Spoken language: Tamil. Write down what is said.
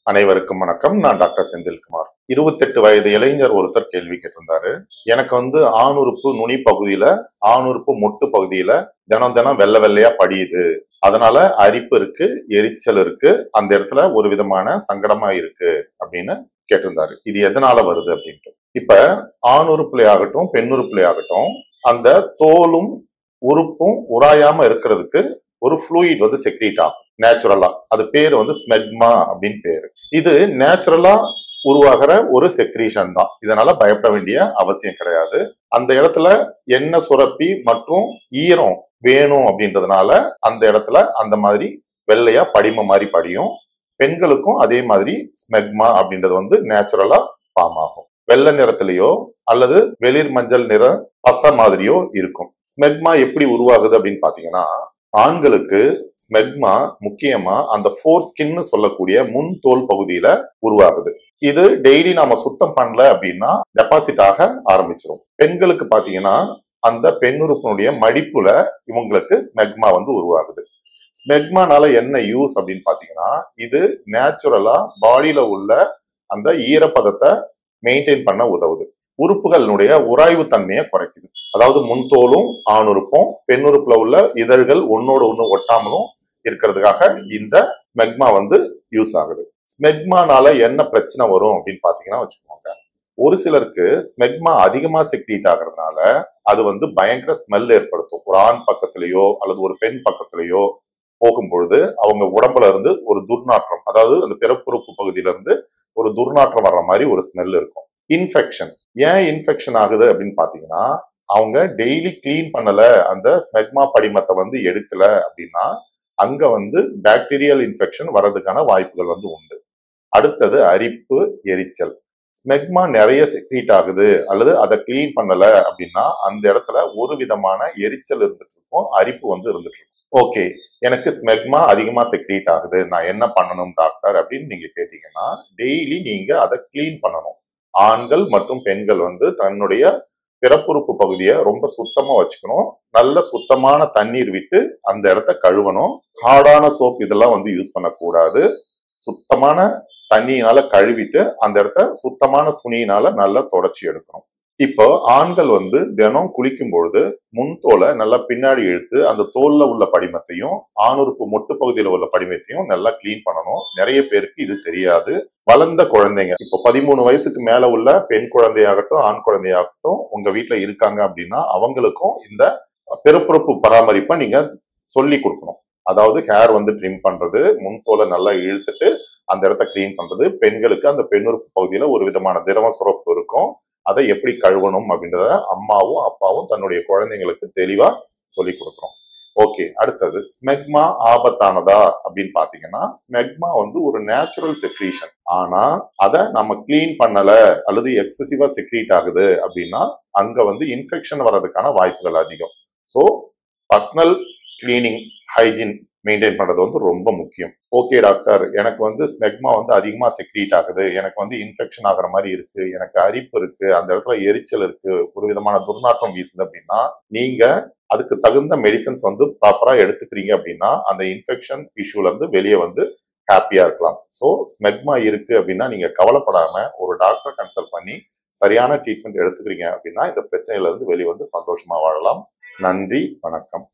அனைவருக்கும் வணக்கம். நான் டாக்டர் செந்தில்குமார். 28 வயது இளைஞர் ஒருத்தர் கேள்வி கேட்டிருந்தாரு. எனக்கு ஆணுறுப்பு நுனி பகுதியில, ஆணுறுப்பு மொட்டு பகுதியில தினம் தினம் வெள்ளை வெள்ளையா படியுது. அதனால அரிப்பு இருக்கு, எரிச்சல் இருக்கு, அந்த இடத்துல ஒரு விதமான சங்கடமா இருக்கு அப்படின்னு கேட்டிருந்தாரு. இது எதனால வருது அப்படின்ட்டு. இப்ப ஆணுறுப்புல ஆகட்டும், பெண்ணுறுப்புல ஆகட்டும், அந்த தோலும் உறுப்பும் உராயாம இருக்கிறதுக்கு ஒரு ஃப்ளூயிட் செக்ரீட் ஆகும் நேச்சுரலா. அது பேர் ஸ்மெக்மா அப்படின்னு பேரு. இது நேச்சுரலா உருவாகிற ஒரு செக்ரீஷன் தான். இதனால பயப்பட வேண்டிய அவசியம் கிடையாது. அந்த இடத்துல எண்ணெய் சுரப்பி மற்றும் ஈரம் வேணும் அப்படின்றதுனால அந்த இடத்துல அந்த மாதிரி வெள்ளையா படிம மாதிரி படியும். பெண்களுக்கும் அதே மாதிரி ஸ்மெக்மா அப்படின்றது நேச்சுரலா ஃபார்ம் ஆகும். வெள்ளை நிறத்திலேயோ அல்லது வெளிர் மஞ்சள் நிற பசை மாதிரியோ இருக்கும். ஸ்மெக்மா எப்படி உருவாகுது அப்படின்னு பாத்தீங்கன்னா, ஆண்களுக்கு ஸ்மெக்மா முக்கியமா அந்த ஃபோர் ஸ்கின்னு சொல்லக்கூடிய முன் தோல் பகுதியில உருவாகுது. இது டெய்லி நாம சுத்தம் பண்ணல அப்படின்னா டெபாசிட் ஆக ஆரம்பிச்சிடும். பெண்களுக்கு பாத்தீங்கன்னா அந்த பெண்ணுறுப்பினுடைய மடிப்புல இவங்களுக்கு ஸ்மெக்மா உருவாகுது. ஸ்மெக்மானால என்ன யூஸ் அப்படின்னு பாத்தீங்கன்னா, இது நேச்சுரலா பாடியில உள்ள அந்த ஈரப்பதத்தை மெயின்டைன் பண்ண உதவுது. உறுப்புகளுடைய உராய்வு தன்மையை குறைக்குது. அதாவது முன்தோலும் ஆணுறுப்பும் பெண்ணுறுப்புல உள்ள இதழ்கள் ஒன்னோட ஒண்ணு ஒட்டாமலும் இருக்கிறதுக்காக இந்த ஸ்மெக்மா யூஸ் ஆகுது. ஸ்மெக்மானால என்ன பிரச்சனை வரும் அப்படின்னு பாத்தீங்கன்னா வச்சுக்கோங்க, ஒரு சிலருக்கு ஸ்மெக்மா அதிகமா செக்ரீட் ஆகுறதுனால அது பயங்கர ஸ்மெல் ஏற்படுத்தும். ஒரு ஆண் பக்கத்திலேயோ அல்லது ஒரு பெண் பக்கத்திலேயோ போகும்பொழுது அவங்க உடம்புல இருந்து ஒரு துர்நாற்றம், அதாவது அந்த பிறப்புறுப்பு பகுதியில இருந்து ஒரு துர்நாற்றம் வர்ற மாதிரி ஒரு ஸ்மெல் இருக்கும். இன்ஃபெக்ஷன். ஏன் இன்ஃபெக்ஷன் ஆகுது அப்படின்னு பாத்தீங்கன்னா, அவங்க டெய்லி கிளீன் பண்ணல, அந்த ஸ்மெக்மா படிமத்தை எடுக்கல அப்படின்னா அங்க பாக்டீரியல் இன்ஃபெக்ஷன் வர்றதுக்கான வாய்ப்புகள் உண்டு. அடுத்தது அரிப்பு, எரிச்சல். ஸ்மெக்மா நிறைய செக்ரீட் ஆகுது அல்லது அதை கிளீன் பண்ணல அப்படின்னா அந்த இடத்துல ஒரு விதமான எரிச்சல் இருந்துட்டு இருக்கும், அரிப்பு இருந்துட்டு இருக்கும். ஓகே, எனக்கு ஸ்மெக்மா அதிகமா செக்ரீட் ஆகுது, நான் என்ன பண்ணணும் டாக்டர் அப்படின்னு நீங்க கேட்டீங்கன்னா, டெய்லி நீங்க அதை கிளீன் பண்ணணும். ஆண்கள் மற்றும் பெண்கள் தன்னுடைய பிறப்புறுப்பு பகுதியை ரொம்ப சுத்தமா வச்சுக்கணும். நல்ல சுத்தமான தண்ணீர் விட்டு அந்த இடத்த கழுவணும். ஹார்டான சோப் இதெல்லாம் யூஸ் பண்ணக்கூடாது. சுத்தமான தண்ணியினால கழுவிட்டு அந்த இடத்த சுத்தமான துணியினால நல்லா தொடச்சி எடுக்கணும். இப்போ ஆண்கள் தினம் குளிக்கும் பொழுது முன்தோலை நல்லா பின்னாடி இழுத்து அந்த தோல்ல உள்ள படிமத்தையும் ஆணுறுப்பு மொட்டு பகுதியில உள்ள படிமத்தையும் நல்லா கிளீன் பண்ணணும். நிறைய பேருக்கு இது தெரியாது. வளர்ந்த குழந்தைங்க, இப்போ 13 வயசுக்கு மேல உள்ள பெண் குழந்தையாகட்டும் ஆண் குழந்தையாகட்டும் உங்க வீட்டுல இருக்காங்க அப்படின்னா அவங்களுக்கும் இந்த பிறப்புறுப்பு பராமரிப்பை நீங்க சொல்லி கொடுக்கணும். அதாவது ஹேர் ட்ரிம் பண்றது, முன்தோலை நல்லா இழுத்துட்டு அந்த இடத்த கிளீன் பண்றது. பெண்களுக்கு அந்த பெண்ணுறுப்பு பகுதியில ஒரு விதமான திரவ சுரப்பு இருக்கும், அதை எப்படி கழுவணும் அப்படின்றத அம்மாவும் அப்பாவும் தன்னுடைய குழந்தைங்களுக்கு தெளிவா சொல்லி கொடுக்கணும். ஓகே, அடுத்தது ஸ்மெக்மா ஆபத்தானதா அப்படின்னு பாத்தீங்கன்னா, ஸ்மெக்மா ஒரு நேச்சுரல் செக்ரீஷன். ஆனா அதை நம்ம கிளீன் பண்ணல அல்லது எக்ஸசிவா செக்ரீட் ஆகுது அப்படின்னா அங்க இன்ஃபெக்ஷன் வர்றதுக்கான வாய்ப்புகள் அதிகம். So personal cleaning, hygiene maintain பண்றது ரொம்ப முக்கியம். ஓகே டாக்டர், எனக்கு ஸ்மெக்மா அதிகமா செக்ரீட் ஆகுது, எனக்கு இன்ஃபெக்ஷன் ஆகுற மாதிரி இருக்கு, எனக்கு அரிப்பு இருக்கு, அந்த இடத்துல எரிச்சல் இருக்கு, ஒரு விதமான துர்நாற்றம் வீசுது அப்படின்னா நீங்க அதுக்கு தகுந்த மெடிசன்ஸ் ப்ராப்பரா எடுத்துக்கிறீங்க அப்படின்னா அந்த இன்ஃபெக்ஷன் இஷ்யூல இருந்து வெளியே ஹாப்பியா இருக்கலாம். ஸோ ஸ்மெக்மா இருக்கு அப்படின்னா நீங்க கவலைப்படாம ஒரு டாக்டர் கன்சல்ட் பண்ணி சரியான ட்ரீட்மெண்ட் எடுத்துக்கிறீங்க அப்படின்னா இந்த பிரச்சனையில இருந்து வெளியே சந்தோஷமா வாழலாம். நன்றி, வணக்கம்.